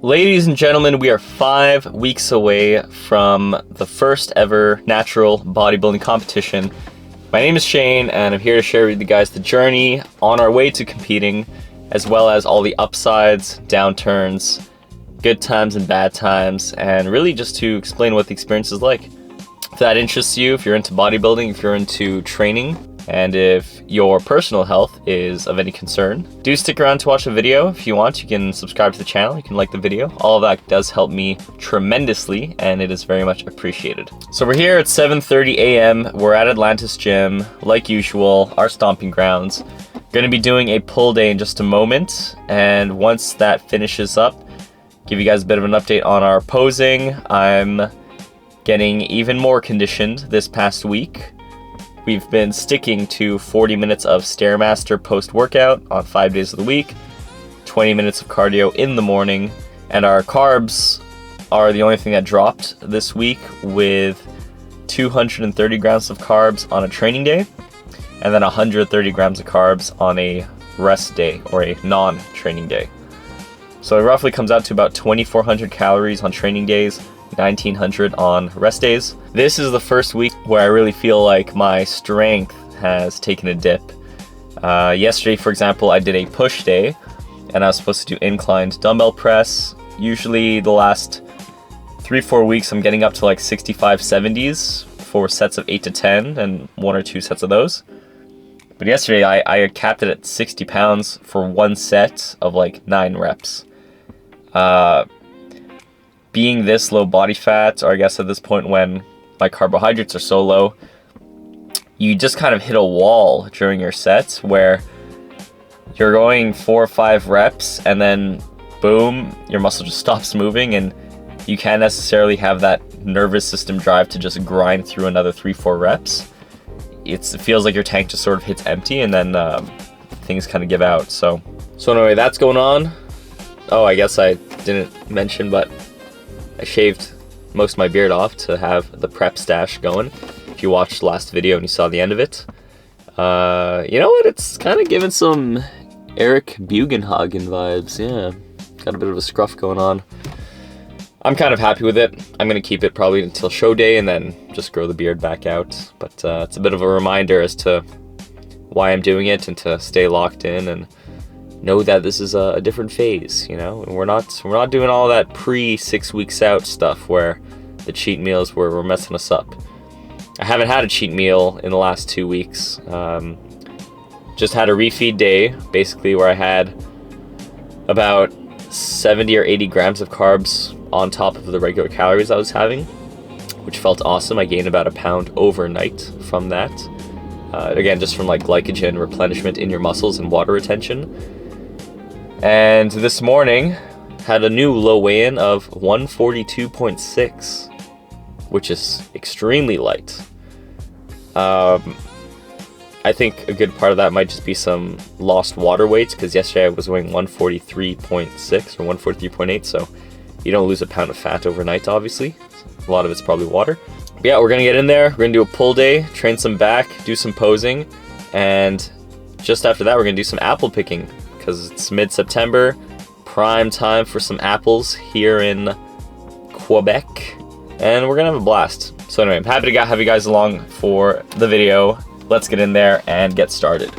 Ladies and gentlemen, we are 5 weeks away from the first ever natural bodybuilding competition. My name is Shayne, and I'm here to share with you guys the journey on our way to competing, as well as all the upsides, downturns, good times and bad times, and really just to explain what the experience is like. If that interests you, if you're into bodybuilding, if you're into training, and if your personal health is of any concern, do stick around to watch the video. If you want, you can subscribe to the channel, you can like the video. All of that does help me tremendously, and it is very much appreciated. So we're here at 7:30 a.m. We're at Atlantis Gym, like usual, our stomping grounds. Gonna be doing a pull day in just a moment, and once that finishes up, give you guys a bit of an update on our posing. I'm getting even more conditioned this past week. We've been sticking to 40 minutes of Stairmaster post-workout on 5 days of the week, 20 minutes of cardio in the morning, and our carbs are the only thing that dropped this week, with 230 grams of carbs on a training day, and then 130 grams of carbs on a rest day or a non-training day. So it roughly comes out to about 2,400 calories on training days, 1,900 on rest days. This is the first week where I really feel like my strength has taken a dip. Yesterday, for example, I did a push day, and I was supposed to do inclined dumbbell press. Usually the last 3-4 weeks I'm getting up to like 65, 70s for sets of 8 to 10 and 1 or 2 sets of those. But yesterday I capped it at 60 pounds for one set of like 9 reps. Being this low body fat, or I guess at this point when my carbohydrates are so low, you just kind of hit a wall during your sets where you're going 4 or 5 reps and then boom, your muscle just stops moving, and you can't necessarily have that nervous system drive to just grind through another 3-4 reps. It feels like your tank just sort of hits empty, and then things kind of give out. So anyway, that's going on. Oh, I guess I didn't mention, but I shaved most of my beard off to have the prep stash going. If you watched the last video and you saw the end of it, you know what? It's kind of giving some Eric Bugenhagen vibes. Yeah, got a bit of a scruff going on. I'm kind of happy with it. I'm going to keep it probably until show day and then just grow the beard back out. But it's a bit of a reminder as to why I'm doing it, and to stay locked in and know that this is a different phase, you know, and we're not doing all that pre-6 weeks out stuff where the cheat meals were messing us up. I haven't had a cheat meal in the last 2 weeks. Just had a refeed day, basically, where I had about 70 or 80 grams of carbs on top of the regular calories I was having, which felt awesome. I gained about 1 pound overnight from that. Again, just from like glycogen replenishment in your muscles and water retention. And this morning had a new low weigh-in of 142.6, which is extremely light. I think a good part of that might just be some lost water weight, because yesterday I was weighing 143.6 or 143.8, so you don't lose 1 pound of fat overnight, obviously. A lot of it's probably water. But yeah, we're gonna get in there, we're gonna do a pull day, train some back, do some posing, and just after that we're gonna do some apple picking, because it's mid-September, prime time for some apples here in Quebec, and we're gonna have a blast. So anyway, I'm happy to have you guys along for the video. Let's get in there and get started.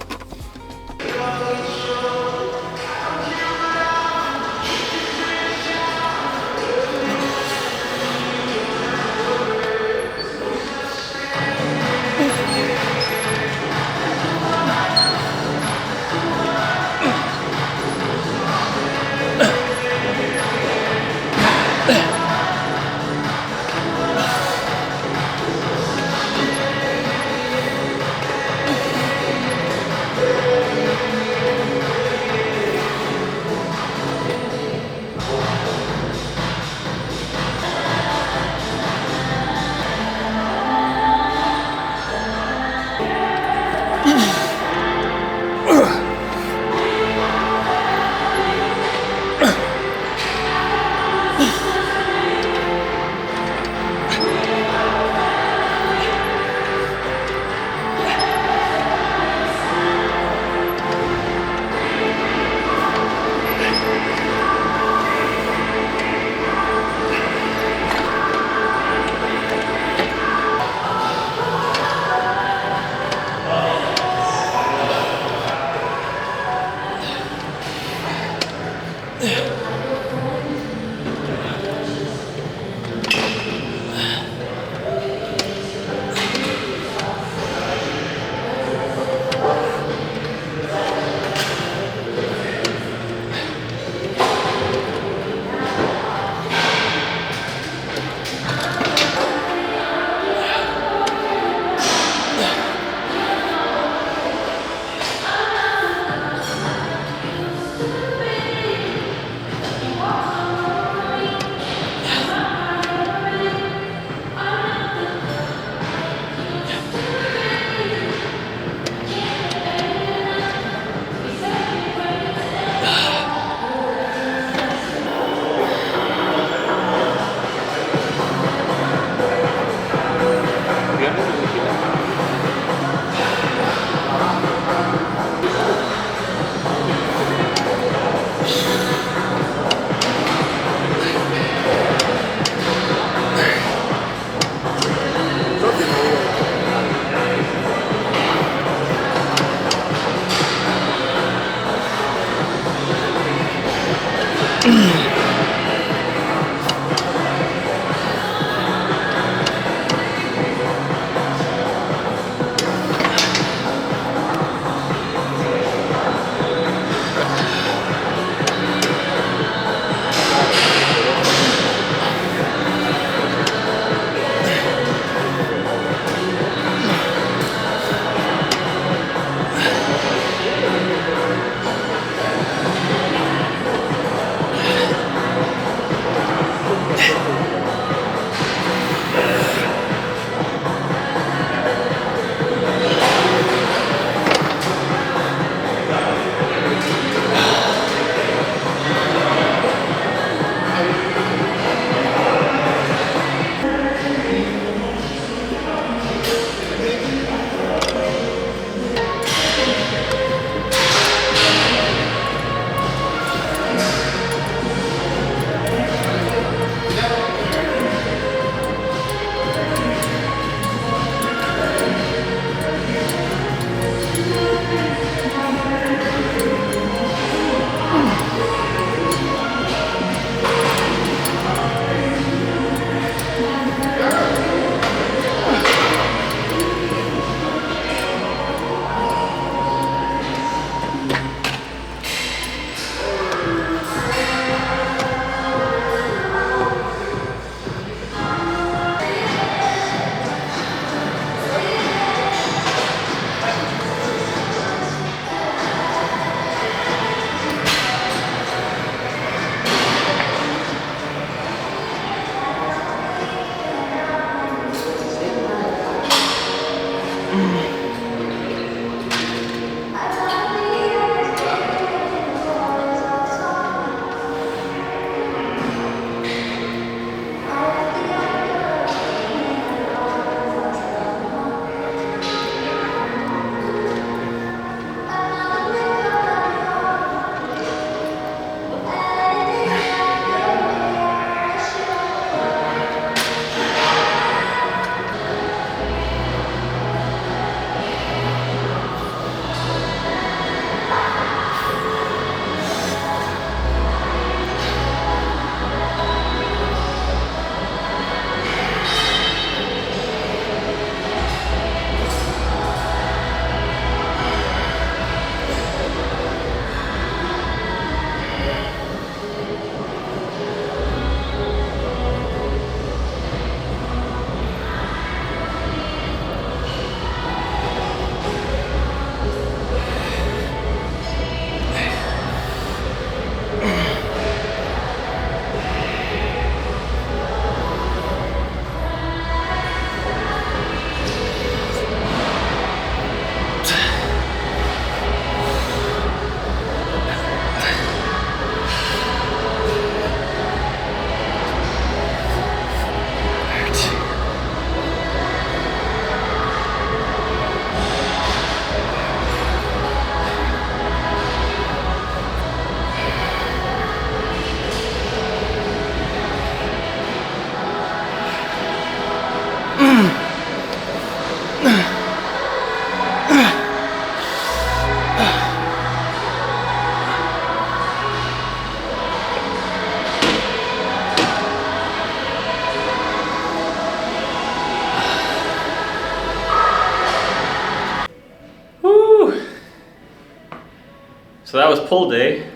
was pull day,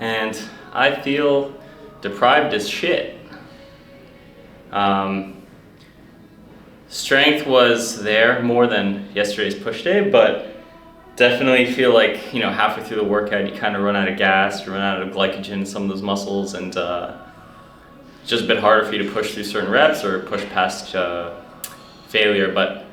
and I feel deprived as shit. Strength was there more than yesterday's push day, but definitely feel like, you know, halfway through the workout you kind of run out of gas, you run out of glycogen in some of those muscles, and it's just a bit harder for you to push through certain reps or push past failure. But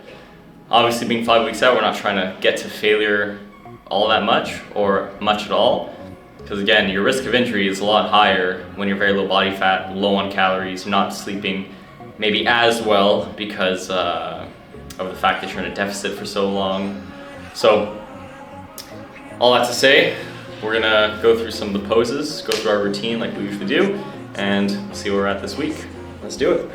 obviously, being 5 weeks out, we're not trying to get to failure all that much or much at all, because again, your risk of injury is a lot higher when you're very low body fat, low on calories, not sleeping maybe as well because of the fact that you're in a deficit for so long. So all that to say, we're gonna go through some of the poses, go through our routine like we usually do, and see where we're at this week. Let's do it.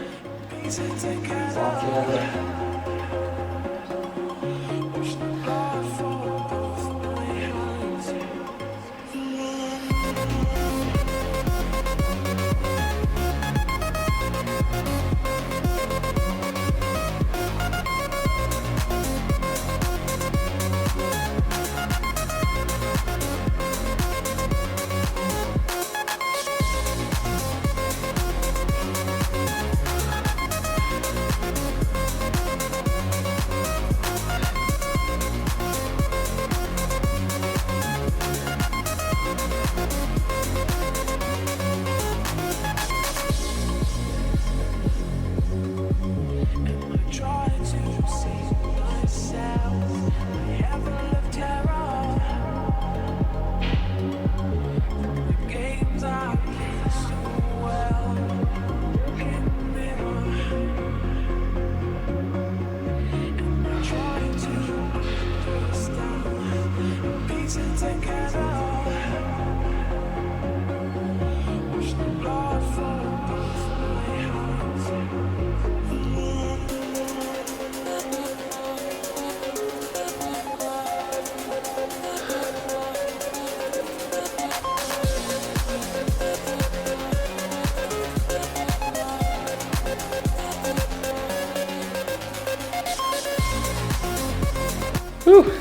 Whew.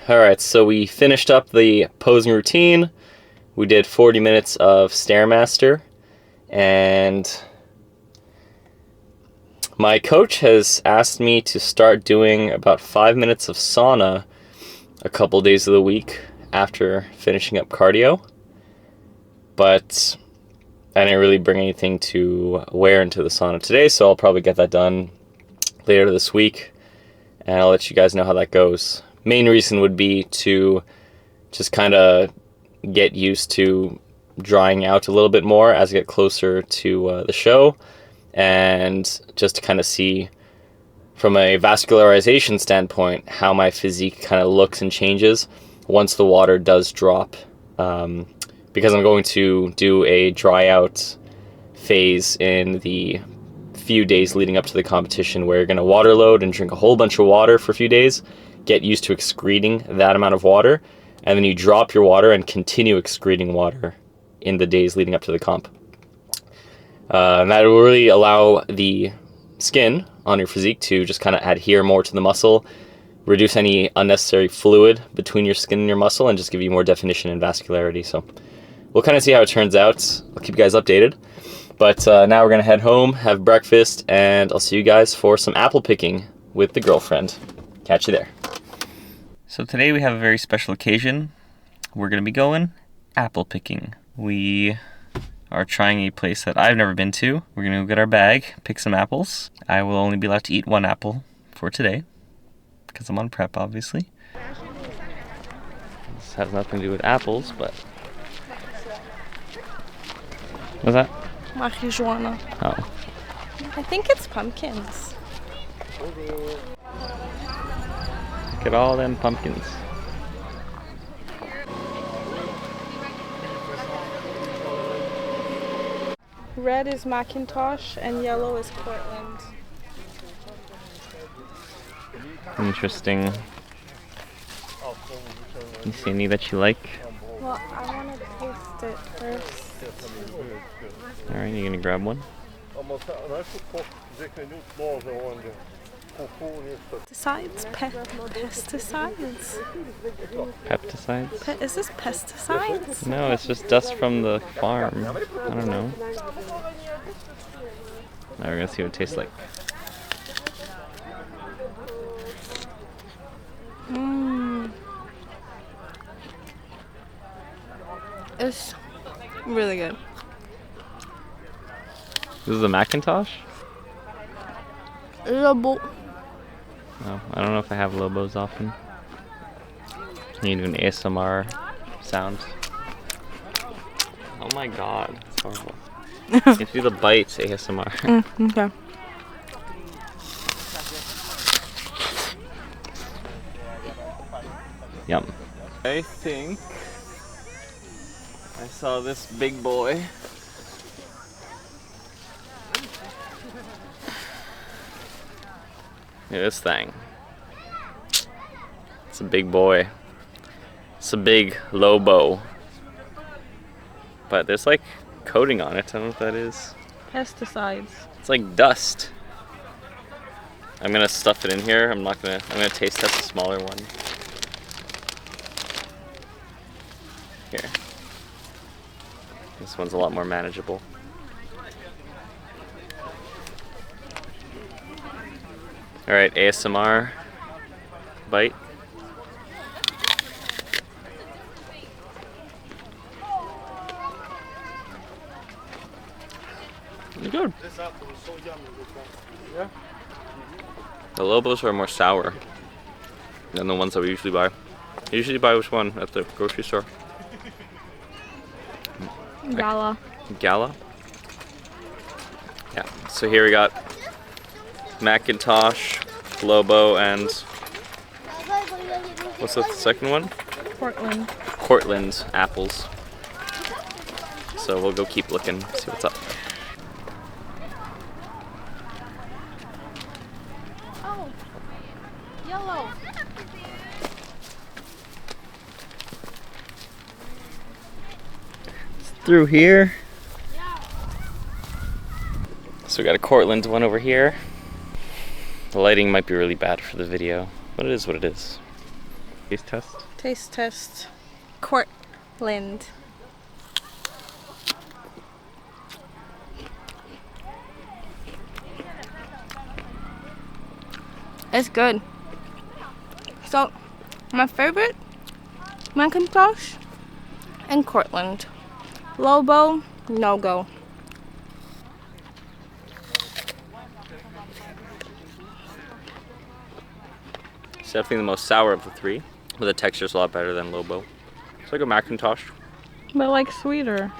Alright, so we finished up the posing routine. We did 40 minutes of Stairmaster, and my coach has asked me to start doing about 5 minutes of sauna a couple days of the week after finishing up cardio, but I didn't really bring anything to wear into the sauna today, so I'll probably get that done later this week, and I'll let you guys know how that goes. Main reason would be to just kind of get used to drying out a little bit more as I get closer to the show, and just to kind of see from a vascularization standpoint how my physique kind of looks and changes once the water does drop, because I'm going to do a dry out phase in the few days leading up to the competition, where you're going to water load and drink a whole bunch of water for a few days, get used to excreting that amount of water, and then you drop your water and continue excreting water in the days leading up to the comp. And that will really allow the skin on your physique to just kind of adhere more to the muscle, reduce any unnecessary fluid between your skin and your muscle, and just give you more definition and vascularity. So we'll kind of see how it turns out. I'll keep you guys updated. But now we're going to head home, have breakfast, and I'll see you guys for some apple picking with the girlfriend. Catch you there. So today we have a very special occasion. We're going to be going apple picking. We are trying a place that I've never been to. We're going to go get our bag, pick some apples. I will only be allowed to eat one apple for today, because I'm on prep, obviously. This has nothing to do with apples, but... What's that? Marijuana. Oh. I think it's pumpkins. Look at all them pumpkins. Red is Macintosh and yellow is Portland. Interesting. You see any that you like? Well, I want to taste it first. Alright, you gonna grab one? Pesticides? Pesticides? Pesticides? Is this pesticides? No, it's just dust from the farm. I don't know. Now we're gonna see what it tastes like. Mmm. It's really good. This is a Macintosh? Lobo. Oh, I don't know if I have Lobos often. Can you do an ASMR sound? Oh my god, that's horrible. You have to do the bites ASMR. Okay. Yum. I think I saw this big boy. Look at this thing. It's a big boy. It's a big Lobo. But there's like coating on it. I don't know what that is. Pesticides. It's like dust. I'm gonna stuff it in here. I'm gonna taste test a smaller one. Here. This one's a lot more manageable. Alright, ASMR bite. Good. The Lobos are more sour than the ones that we usually buy. You usually buy which one at the grocery store? Gala. Gala? Yeah, so here we got Macintosh, Lobo, and what's the second one? Portland. Cortland apples. So we'll go keep looking, see what's up. Oh, yellow. It's through here. So we got a Cortland one over here. The lighting might be really bad for the video, but it is what it is. Taste test? Taste test. Cortland. It's good. So, my favorite, Macintosh and Cortland. Lobo, no go. It's definitely the most sour of the three, but the texture's a lot better than Lobo. It's like a Macintosh. But like sweeter.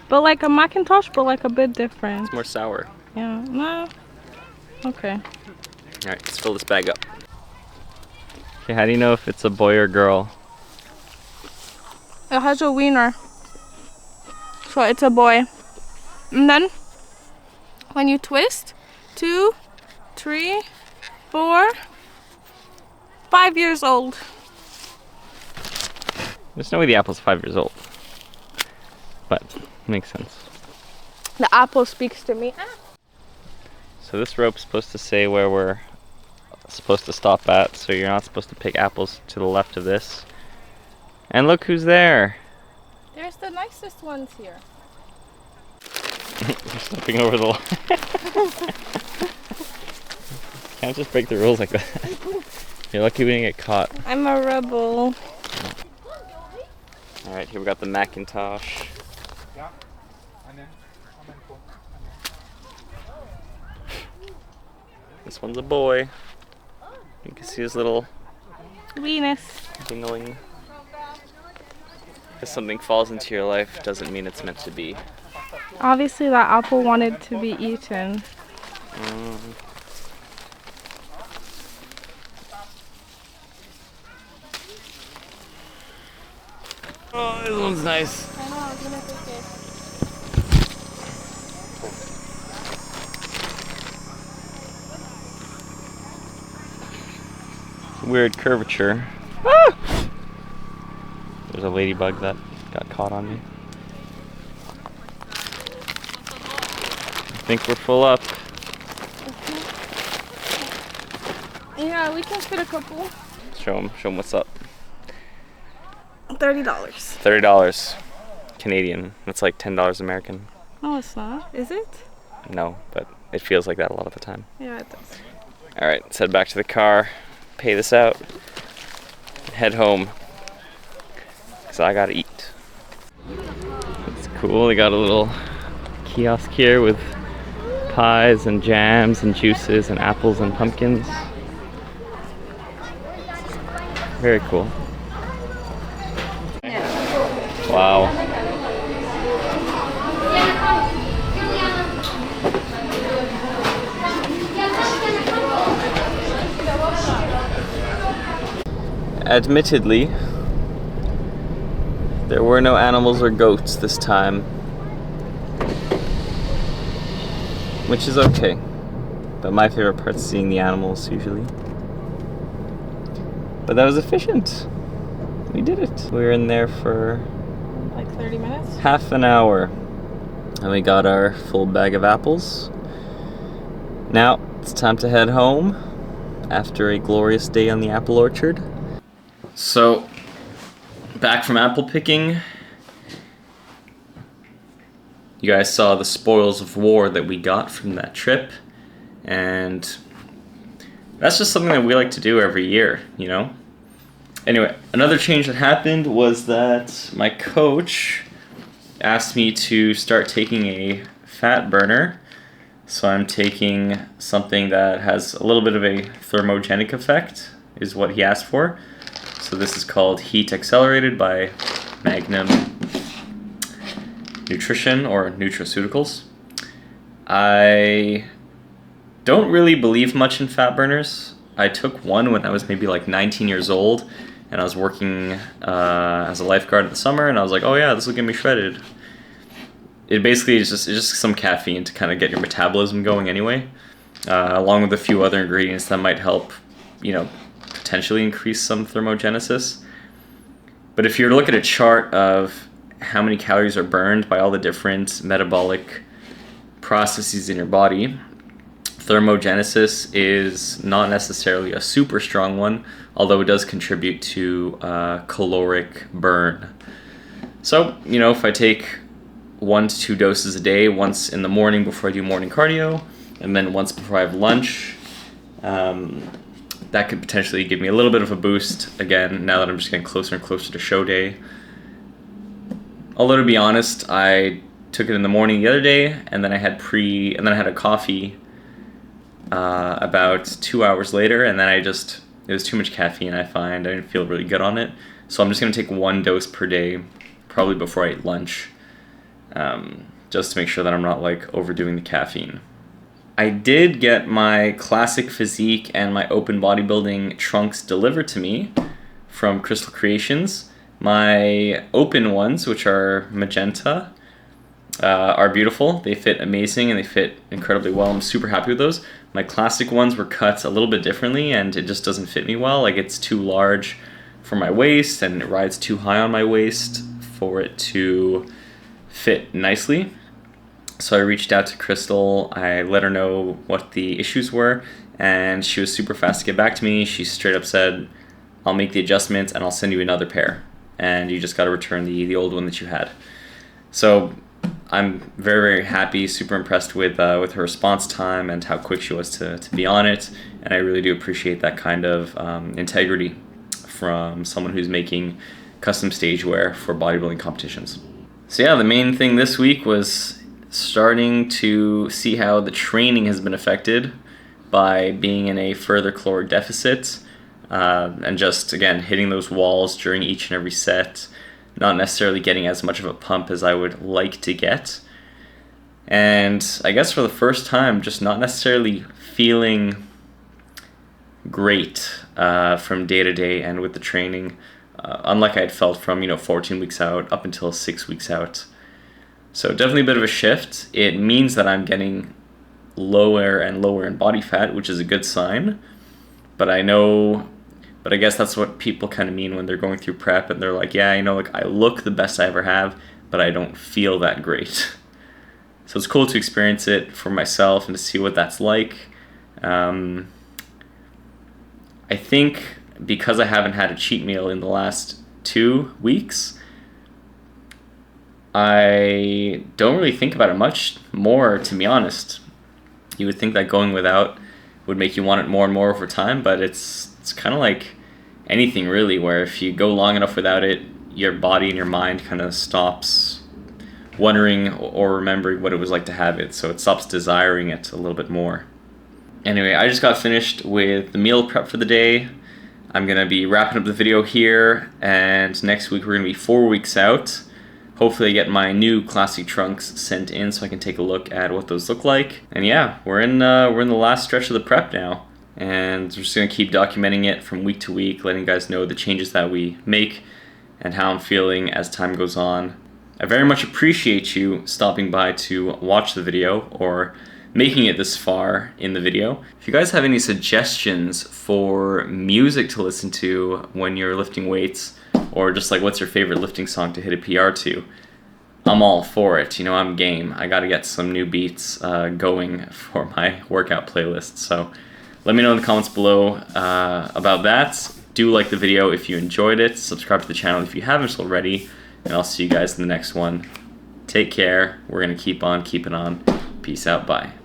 But like a Macintosh, but like a bit different. It's more sour. Yeah, no. Okay. Alright, let's fill this bag up. Okay, how do you know if it's a boy or girl? It has a wiener. So it's a boy. And then, when you twist, 2, 3, 4, 5 years old. There's no way the apple's 5 years old. But, makes sense. The apple speaks to me. So this rope's supposed to say where we're supposed to stop at, so you're not supposed to pick apples to the left of this. And look who's there! There's the nicest ones here. You're stepping over the line. Can't just break the rules like that. You're lucky we didn't get caught. I'm a rebel. Alright, here we got the Macintosh. This one's a boy. You can see his little Venus. dingling. If something falls into your life, doesn't mean it's meant to be. Obviously that apple wanted to be eaten. Oh, this one's nice. I know, I was gonna take it. Weird curvature. Ah! There's a ladybug that got caught on me. I think we're full up. Yeah, we can fit a couple. Show them what's up. $30. $30 Canadian. That's like $10 American. No, it's not. Is it? No, but it feels like that a lot of the time. Yeah, it does. All right, let's head back to the car, pay this out, head home, because I gotta eat. It's cool, they got a little kiosk here with pies and jams and juices and apples and pumpkins. Very cool. Wow. Admittedly, there were no animals or goats this time, which is okay. But my favorite part is seeing the animals usually. But that was efficient. We did it. We were in there for Like 30 minutes? half an hour. And we got our full bag of apples. Now it's time to head home after a glorious day on the apple orchard. So, back from apple picking. You guys saw the spoils of war that we got from that trip. And that's just something that we like to do every year, you know? Anyway, another change that happened was that my coach asked me to start taking a fat burner. So I'm taking something that has a little bit of a thermogenic effect, is what he asked for. So this is called Heat Accelerated by Magnum Nutrition or Nutraceuticals. I don't really believe much in fat burners. I took one when I was maybe like 19 years old, and I was working as a lifeguard in the summer, and I was like, oh yeah, this will get me shredded. It basically is just some caffeine to kind of get your metabolism going anyway, along with a few other ingredients that might help, you know, potentially increase some thermogenesis. But if you were to look at a chart of how many calories are burned by all the different metabolic processes in your body, thermogenesis is not necessarily a super strong one, although it does contribute to caloric burn. So, you know, if I take 1 to 2 doses a day, once in the morning before I do morning cardio, and then once before I have lunch, that could potentially give me a little bit of a boost, again, now that I'm just getting closer and closer to show day. Although, to be honest, I took it in the morning the other day, and then I had a coffee about 2 hours later, and then it was too much caffeine, I find. I didn't feel really good on it. So I'm just going to take 1 dose per day, probably before I eat lunch, just to make sure that I'm not like overdoing the caffeine. I did get my classic physique and my open bodybuilding trunks delivered to me from Crystal Creations. My open ones, which are magenta, are beautiful. They fit amazing and they fit incredibly well. I'm super happy with those. My classic ones were cut a little bit differently and it just doesn't fit me well. Like, it's too large for my waist and it rides too high on my waist for it to fit nicely. So I reached out to Crystal, I let her know what the issues were, and she was super fast to get back to me. She straight up said, I'll make the adjustments and I'll send you another pair, and you just got to return the old one that you had. So I'm very, very happy, super impressed with her response time and how quick she was to be on it, and I really do appreciate that kind of integrity from someone who's making custom stage wear for bodybuilding competitions. So yeah, the main thing this week was starting to see how the training has been affected by being in a further caloric deficit, and just, again, hitting those walls during each and every set, not necessarily getting as much of a pump as I would like to get. And I guess for the first time, just not necessarily feeling great from day to day and with the training, unlike I had felt from 14 weeks out up until 6 weeks out. So definitely a bit of a shift. It means that I'm getting lower and lower in body fat, which is a good sign. But I guess that's what people kind of mean when they're going through prep and they're like, yeah, like I look the best I ever have, but I don't feel that great. So it's cool to experience it for myself and to see what that's like. I think because I haven't had a cheat meal in the last 2 weeks, I don't really think about it much more, to be honest. You would think that going without would make you want it more and more over time, but it's kind of like anything really, where if you go long enough without it, your body and your mind kind of stops wondering or remembering what it was like to have it, so it stops desiring it a little bit more. Anyway, I just got finished with the meal prep for the day. I'm going to be wrapping up the video here, and next week we're going to be 4 weeks out. Hopefully I get my new classic trunks sent in so I can take a look at what those look like. And yeah, we're in the last stretch of the prep now. And we're just going to keep documenting it from week to week, letting you guys know the changes that we make and how I'm feeling as time goes on. I very much appreciate you stopping by to watch the video or making it this far in the video. If you guys have any suggestions for music to listen to when you're lifting weights, or just like what's your favorite lifting song to hit a PR to, I'm all for it. You know, I'm game. I gotta get some new beats going for my workout playlist. So let me know in the comments below about that. Do like the video if you enjoyed it. Subscribe to the channel if you haven't already. And I'll see you guys in the next one. Take care. We're gonna keep on keeping on. Peace out. Bye.